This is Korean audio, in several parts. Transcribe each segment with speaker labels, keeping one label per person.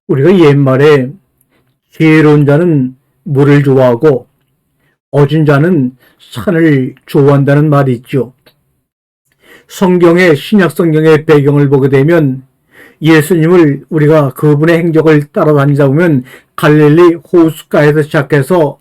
Speaker 1: 우리가 옛말에 지혜로운 자는 물을 좋아하고 어진 자는 산을 좋아한다는 말이 있죠. 신약 성경의 배경을 보게 되면 예수님을 우리가 그분의 행적을 따라다니다 보면 갈릴리 호숫가에서 시작해서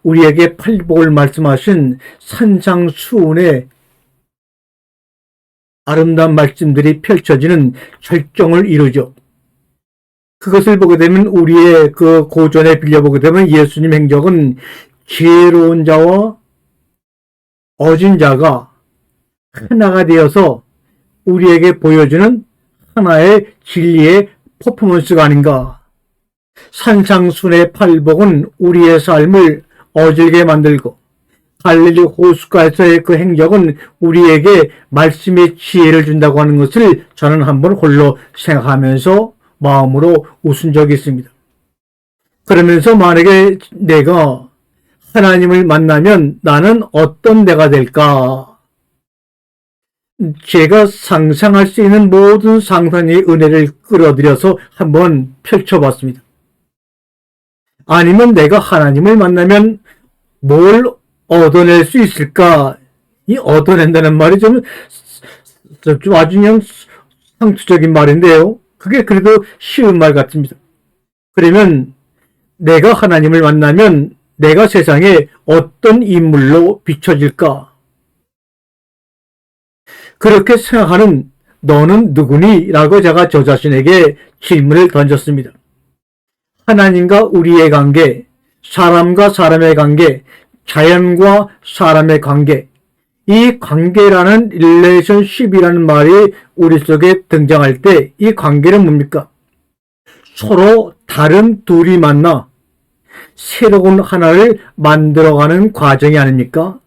Speaker 1: 우리에게 팔복을 말씀하신 산상수훈의 아름다운 말씀들이 펼쳐지는 절정을 이루죠. 그것을 보게 되면 우리의 그 고전에 빌려보게 되면 예수님 행적은 지혜로운 자와 어진 자가 하나가 되어서 우리에게 보여주는 하나의 진리의 퍼포먼스가 아닌가. 산상순의 팔복은 우리의 삶을 어질게 만들고 갈릴리 호숫가에서의 그 행적은 우리에게 말씀의 지혜를 준다고 하는 것을 저는 한번 홀로 생각하면서 마음으로 웃은 적이 있습니다. 그러면서 만약에 내가 하나님을 만나면 나는 어떤 내가 될까? 제가 상상할 수 있는 모든 상상의 은혜를 끌어들여서 한번 펼쳐봤습니다. 아니면 내가 하나님을 만나면 뭘 얻어낼 수 있을까? 이 얻어낸다는 말이 좀 아주 그냥 상투적인 말인데요. 그게 그래도 쉬운 말 같습니다. 그러면 내가 하나님을 만나면 내가 세상에 어떤 인물로 비춰질까? 그렇게 생각하는 너는 누구니? 라고 제가 저 자신에게 질문을 던졌습니다. 하나님과 우리의 관계, 사람과 사람의 관계, 자연과 사람의 관계, 이 관계라는 릴레이션십이라는 말이 우리 속에 등장할 때 이 관계는 뭡니까? 서로 다른 둘이 만나 새로운 하나를 만들어가는 과정이 아닙니까?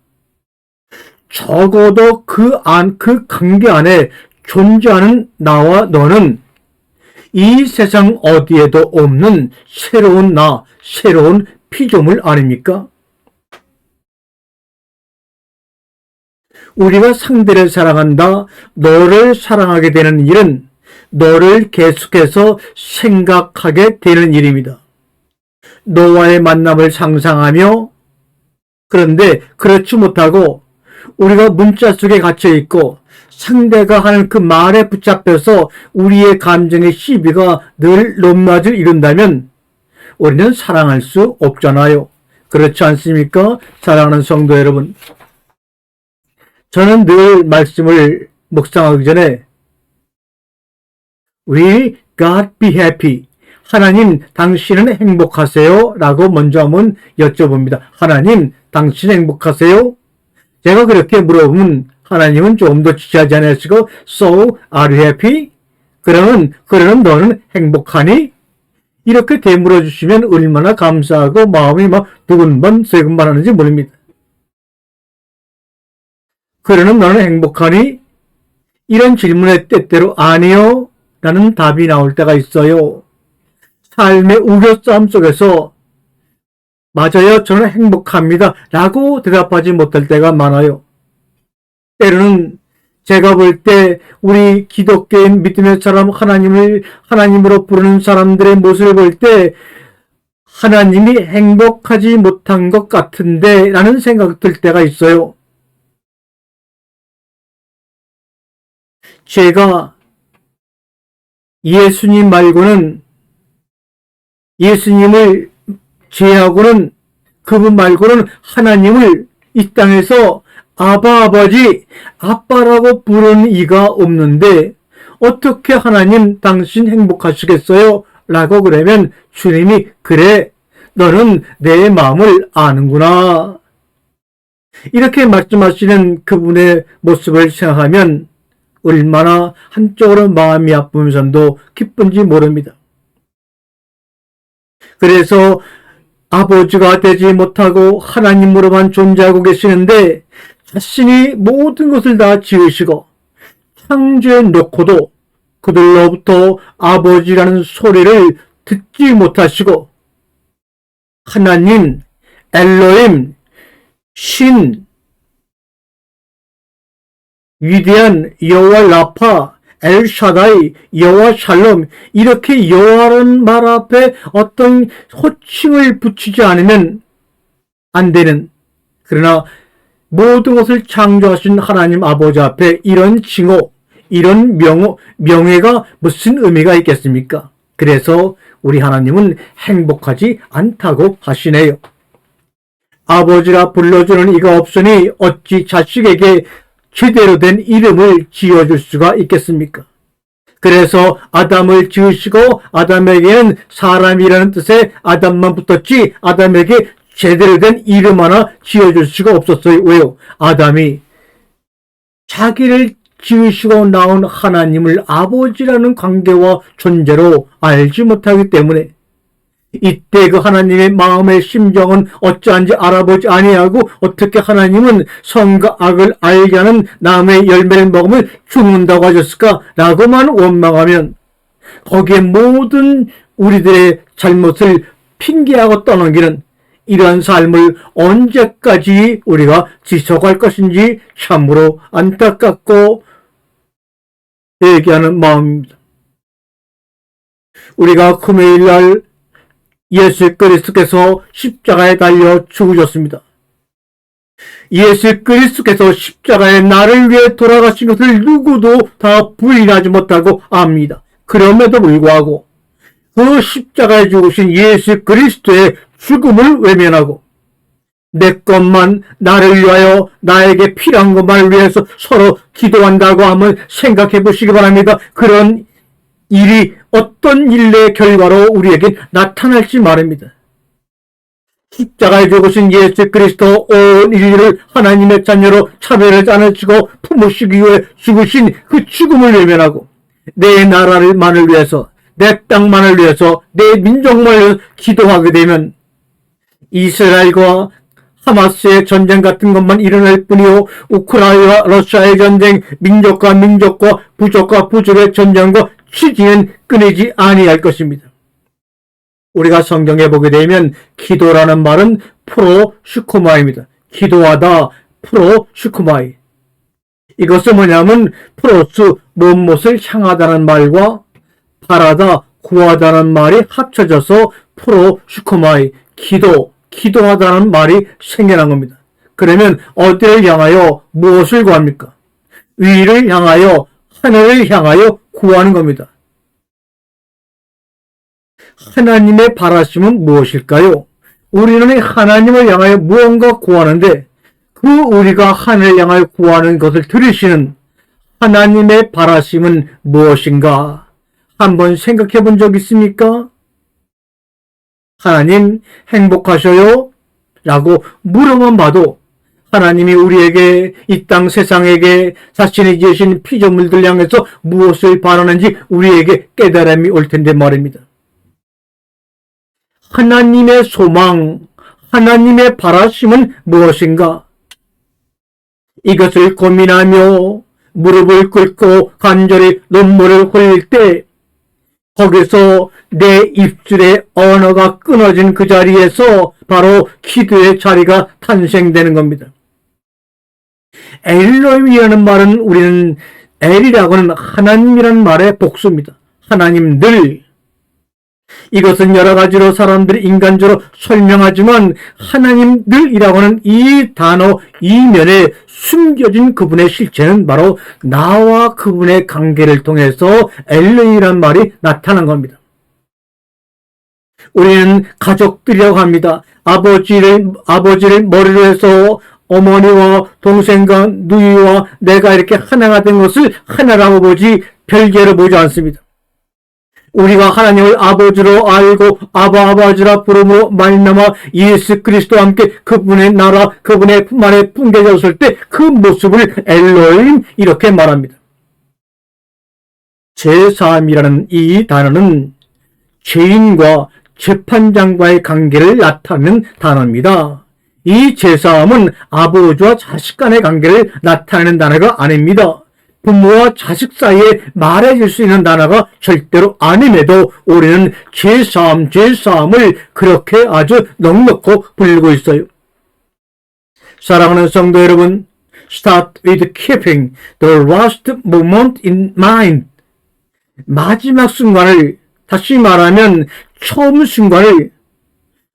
Speaker 1: 적어도 그 관계 안에 존재하는 나와 너는 이 세상 어디에도 없는 새로운 나, 새로운 피조물 아닙니까? 우리가 상대를 사랑한다, 너를 사랑하게 되는 일은 너를 계속해서 생각하게 되는 일입니다. 너와의 만남을 상상하며, 그런데 그렇지 못하고 우리가 문자 속에 갇혀 있고 상대가 하는 그 말에 붙잡혀서 우리의 감정의 시비가 늘 높낮을 이룬다면 우리는 사랑할 수 없잖아요. 그렇지 않습니까? 사랑하는 성도 여러분, 저는 늘 말씀을 묵상하기 전에 We God be happy, 하나님 당신은 행복하세요? 라고 먼저 한번 여쭤봅니다. 하나님 당신 행복하세요? 제가 그렇게 물어보면 하나님은 조금 더 지체하지 않으시고 So are you happy? 그러면 너는 행복하니? 이렇게 되물어 주시면 얼마나 감사하고 마음이 막 두근번 세근번 하는지 모릅니다. 그러면 너는 행복하니? 이런 질문에 때때로 아니요 라는 답이 나올 때가 있어요. 삶의 우겨싸움 속에서 맞아요, 저는 행복합니다 라고 대답하지 못할 때가 많아요. 때로는 제가 볼 때 우리 기독교인 믿음의 사람, 하나님으로 부르는 사람들의 모습을 볼 때 하나님이 행복하지 못한 것 같은데 라는 생각이 들 때가 있어요. 제가 예수님을 제하고는 그분 말고는 하나님을 이 땅에서 아버지, 아빠라고 부르는 이가 없는데 어떻게 하나님 당신 행복하시겠어요? 라고 그러면 주님이 그래, 너는 내 마음을 아는구나. 이렇게 말씀하시는 그분의 모습을 생각하면 얼마나 한쪽으로 마음이 아프면서도 기쁜지 모릅니다. 그래서 아버지가 되지 못하고 하나님으로만 존재하고 계시는데 자신이 모든 것을 다 지으시고 창조해 놓고도 그들로부터 아버지라는 소리를 듣지 못하시고 하나님, 엘로힘, 신, 위대한 여호와 라파, 엘샤다이, 여호와 샬롬, 이렇게 여호와라는 말 앞에 어떤 호칭을 붙이지 않으면 안 되는, 그러나 모든 것을 창조하신 하나님 아버지 앞에 이런 칭호, 이런 명예가 무슨 의미가 있겠습니까? 그래서 우리 하나님은 행복하지 않다고 하시네요. 아버지라 불러주는 이가 없으니 어찌 자식에게 제대로 된 이름을 지어줄 수가 있겠습니까? 그래서 아담을 지으시고 아담에게는 사람이라는 뜻의 아담만 붙었지 아담에게 제대로 된 이름 하나 지어줄 수가 없었어요. 왜요? 아담이 자기를 지으시고 낳은 하나님을 아버지라는 관계와 존재로 알지 못하기 때문에 이때 그 하나님의 마음의 심정은 어찌한지 알아보지 아니하고 어떻게 하나님은 선과 악을 알게 하는 나무의 열매를 먹으면 죽는다고 하셨을까? 라고만 원망하면 거기에 모든 우리들의 잘못을 핑계하고 떠넘기는 이러한 삶을 언제까지 우리가 지속할 것인지 참으로 안타깝고 얘기하는 마음입니다. 우리가 금요일날 예수 그리스도께서 십자가에 달려 죽으셨습니다. 예수 그리스도께서 십자가에 나를 위해 돌아가신 것을 누구도 다 부인하지 못하고 압니다. 그럼에도 불구하고 그 십자가에 죽으신 예수 그리스도의 죽음을 외면하고 내 것만 나를 위하여 나에게 필요한 것만을 위해서 서로 기도한다고 하면 생각해 보시기 바랍니다. 그런 일이 어떤 일의 결과로 우리에게 나타날지 말입니다. 십자가에 죽으신 예수 그리스도 온 인류를 하나님의 자녀로 차별하지 않으시고 품으시기 위해 죽으신 그 죽음을 외면하고 내 나라만을 위해서 내 땅만을 위해서 내 민족만을 위해서 기도하게 되면 이스라엘과 하마스의 전쟁 같은 것만 일어날 뿐이요 우크라이나와 러시아의 전쟁, 민족과 민족과 부족과 부족의 전쟁과 취지는 끊이지 아니할 것입니다. 우리가 성경에 보게 되면 기도라는 말은 프로슈코마입니다. 기도하다 프로슈코마이. 이것은 뭐냐면 프로스 무엇을 향하다는 말과 바라다 구하다는 말이 합쳐져서 프로슈코마이 기도하다는 말이 생겨난 겁니다. 그러면 어디를 향하여 무엇을 구합니까? 위를 향하여 하늘을 향하여 구하는 겁니다. 하나님의 바라심은 무엇일까요? 우리는 하나님을 향하여 무언가 구하는데 그 우리가 하늘을 향하여 구하는 것을 들으시는 하나님의 바라심은 무엇인가? 한번 생각해 본 적 있습니까? 하나님 행복하셔요? 라고 물어만 봐도 하나님이 우리에게 이 땅 세상에게 자신이 지으신 피조물들 향해서 무엇을 바라는지 우리에게 깨달음이 올 텐데 말입니다. 하나님의 소망, 하나님의 바라심은 무엇인가? 이것을 고민하며 무릎을 꿇고 간절히 눈물을 흘릴 때 거기서 내 입술의 언어가 끊어진 그 자리에서 바로 기도의 자리가 탄생되는 겁니다. 엘로힘이라는 말은 우리는 엘이라고 하는 하나님이라는 말의 복수입니다. 하나님들. 이것은 여러 가지로 사람들이 인간적으로 설명하지만 하나님들이라고 하는 이 단어 이면에 숨겨진 그분의 실체는 바로 나와 그분의 관계를 통해서 엘로힘이라는 말이 나타난 겁니다. 우리는 가족들이라고 합니다. 아버지를 머리로 해서 어머니와 동생과 누이와 내가 이렇게 하나가 된 것을 하나라고 보지 별개로 보지 않습니다. 우리가 하나님을 아버지로 알고 아버지라 부름으로 말미암아 예수 그리스도와 함께 그분의 나라 그분의 품 안에 풍겨졌을 때 그 모습을 엘로힘 이렇게 말합니다. 제사함이라는 이 단어는 죄인과 재판장과의 관계를 나타내는 단어입니다. 이 제사함은 아버지와 자식 간의 관계를 나타내는 단어가 아닙니다. 부모와 자식 사이에 말해줄 수 있는 단어가 절대로 아님에도 우리는 제사함을 그렇게 아주 넉넉히 부르고 있어요. 사랑하는 성도 여러분, start with keeping the last moment in mind. 마지막 순간을, 다시 말하면 처음 순간을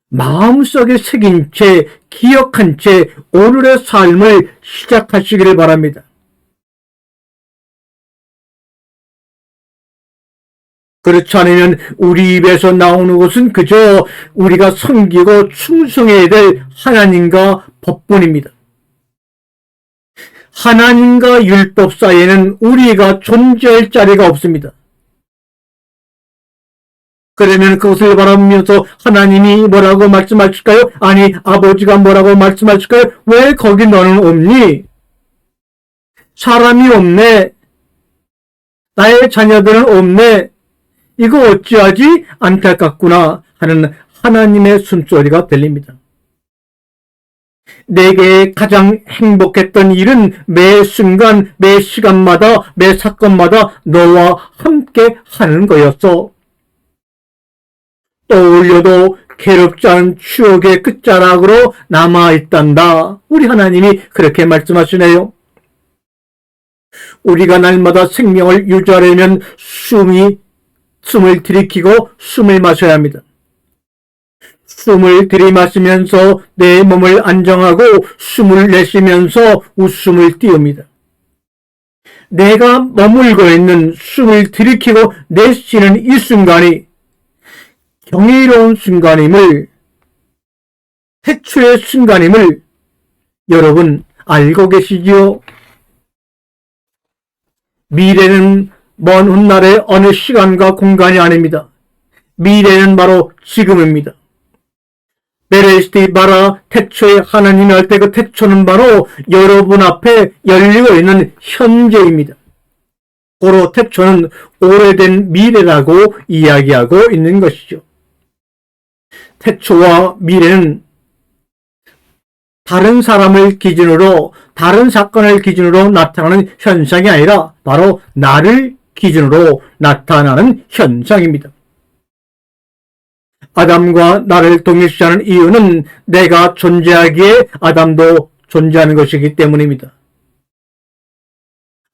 Speaker 1: 마음속에 새긴 채, 기억한 채 오늘의 삶을 시작하시기를 바랍니다. 그렇지 않으면 우리 입에서 나오는 것은 그저 우리가 섬기고 충성해야 될 하나님과 법뿐입니다. 하나님과 율법 사이에는 우리가 존재할 자리가 없습니다. 그러면 그것을 바라보면서 하나님이 뭐라고 말씀하실까요? 아니, 아버지가 뭐라고 말씀하실까요? 왜 거기 너는 없니? 사람이 없네. 나의 자녀들은 없네. 이거 어찌하지? 안타깝구나 하는 하나님의 숨소리가 들립니다. 내게 가장 행복했던 일은 매 순간, 매 시간마다, 매 사건마다 너와 함께 하는 거였어. 떠올려도 괴롭지 않은 추억의 끝자락으로 남아있단다. 우리 하나님이 그렇게 말씀하시네요. 우리가 날마다 생명을 유지하려면 숨을 들이키고 숨을 마셔야 합니다. 숨을 들이마시면서 내 몸을 안정하고 숨을 내쉬면서 웃음을 띄웁니다. 내가 머물고 있는 숨을 들이키고 내쉬는 이 순간이 경이로운 순간임을, 태초의 순간임을 여러분 알고 계시지요? 미래는 먼 훗날의 어느 시간과 공간이 아닙니다. 미래는 바로 지금입니다. 베레스티 바라 태초에 하나님이 할 때 그 태초는 바로 여러분 앞에 열리고 있는 현재입니다. 고로 태초는 오래된 미래라고 이야기하고 있는 것이죠. 태초와 미래는 다른 사람을 기준으로, 다른 사건을 기준으로 나타나는 현상이 아니라 바로 나를 기준으로 나타나는 현상입니다. 아담과 나를 동일시하는 이유는 내가 존재하기에 아담도 존재하는 것이기 때문입니다.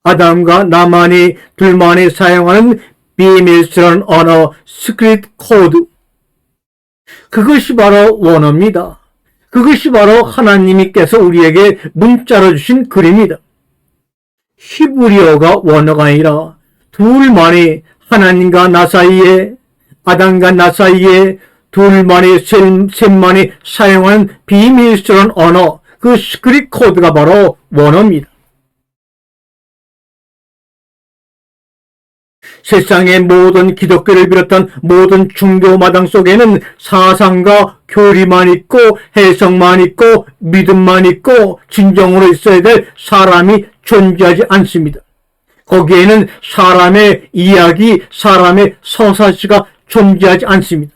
Speaker 1: 아담과 나만이, 둘만이 사용하는 비밀스러운 언어, 스크립트 코드, 그것이 바로 원어입니다. 그것이 바로 하나님께서 우리에게 문자로 주신 글입니다. 히브리어가 원어가 아니라 둘만이, 하나님과 나 사이에, 아담과 나 사이에 둘만이, 셋만이 사용하는 비밀스러운 언어, 그 스크립트 코드가 바로 원어입니다. 세상의 모든 기독교를 비롯한 모든 종교 마당 속에는 사상과 교리만 있고 해석만 있고 믿음만 있고 진정으로 있어야 될 사람이 존재하지 않습니다. 거기에는 사람의 이야기, 사람의 서사시가 존재하지 않습니다.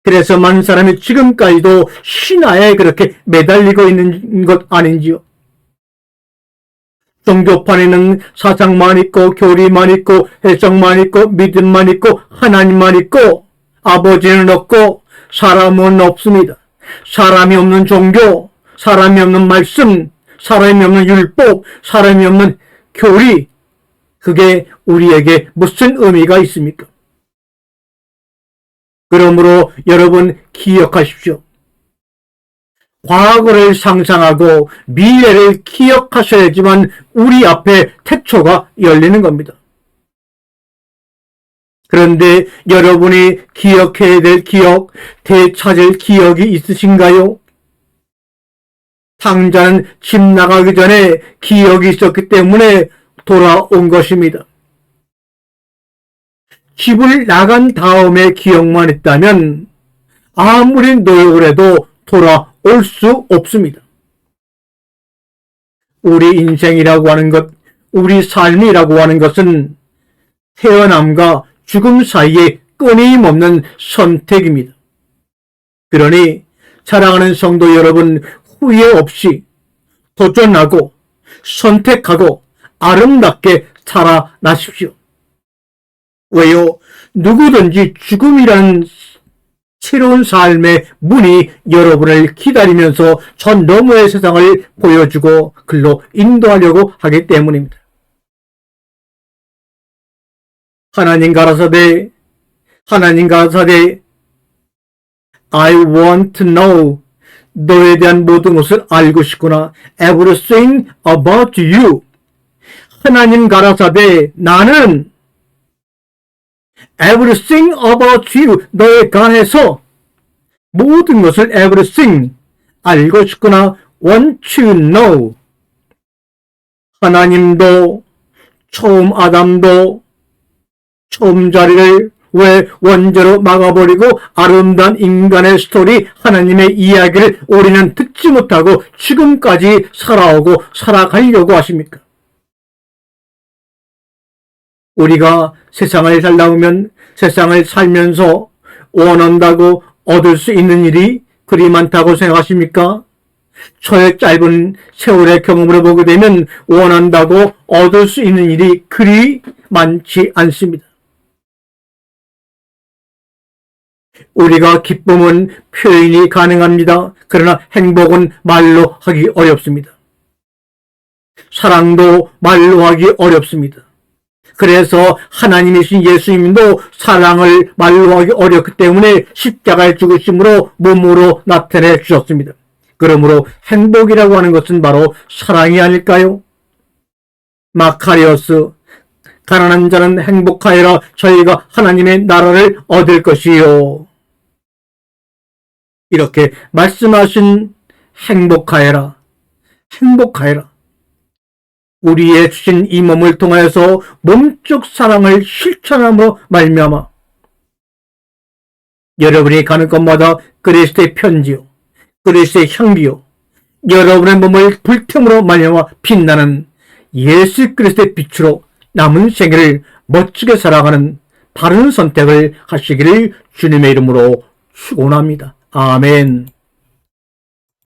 Speaker 1: 그래서 많은 사람이 지금까지도 신화에 그렇게 매달리고 있는 것 아닌지요? 종교판에는 사상만 있고 교리만 있고 해석만 있고 믿음만 있고 하나님만 있고 아버지는 없고 사람은 없습니다. 사람이 없는 종교, 사람이 없는 말씀, 사람이 없는 율법, 사람이 없는 교리, 그게 우리에게 무슨 의미가 있습니까? 그러므로 여러분 기억하십시오. 과거를 상상하고 미래를 기억하셔야지만 우리 앞에 태초가 열리는 겁니다. 그런데 여러분이 기억해야 될 기억, 되찾을 기억이 있으신가요? 탕자는 집 나가기 전에 기억이 있었기 때문에 돌아온 것입니다. 집을 나간 다음에 기억만 있다면 아무리 노력을 해도 돌아올 수 없습니다. 우리 인생이라고 하는 것, 우리 삶이라고 하는 것은 태어남과 죽음 사이에 끊임없는 선택입니다. 그러니 사랑하는 성도 여러분, 후회 없이 도전하고 선택하고 아름답게 살아나십시오. 왜요? 누구든지 죽음이라는 새로운 삶의 문이 여러분을 기다리면서 전 너머의 세상을 보여주고 글로 인도하려고 하기 때문입니다. 하나님 가라사대 I want to know. 너에 대한 모든 것을 알고 싶구나. Everything about you. 하나님 가라사대 나는 everything about you. 너에 관해서 모든 것을 everything 알고 싶구나. want to know. 하나님도 처음 아담도 처음 자리를 왜 원죄로 막아버리고 아름다운 인간의 스토리 하나님의 이야기를 우리는 듣지 못하고 지금까지 살아오고 살아가려고 하십니까? 우리가 세상을 살다 보면 세상을 살면서 원한다고 얻을 수 있는 일이 그리 많다고 생각하십니까? 저의 짧은 세월의 경험으로 보게 되면 원한다고 얻을 수 있는 일이 그리 많지 않습니다. 우리가 기쁨은 표현이 가능합니다. 그러나 행복은 말로 하기 어렵습니다. 사랑도 말로 하기 어렵습니다. 그래서 하나님이신 예수님도 사랑을 말로 하기 어렵기 때문에 십자가에 죽으심으로 몸으로 나타내 주셨습니다. 그러므로 행복이라고 하는 것은 바로 사랑이 아닐까요? 마카리오스, 가난한 자는 행복하여라. 저희가 하나님의 나라를 얻을 것이요. 이렇게 말씀하신 행복하여라. 우리의 주신 이 몸을 통하여서 몸적 사랑을 실천함으로 말미암아 여러분이 가는 곳마다 그리스도의 편지요, 그리스도의 향기요, 여러분의 몸을 불태움으로 말미암아 빛나는 예수 그리스도의 빛으로 남은 생애를 멋지게 살아가는 바른 선택을 하시기를 주님의 이름으로 축원합니다. 아멘.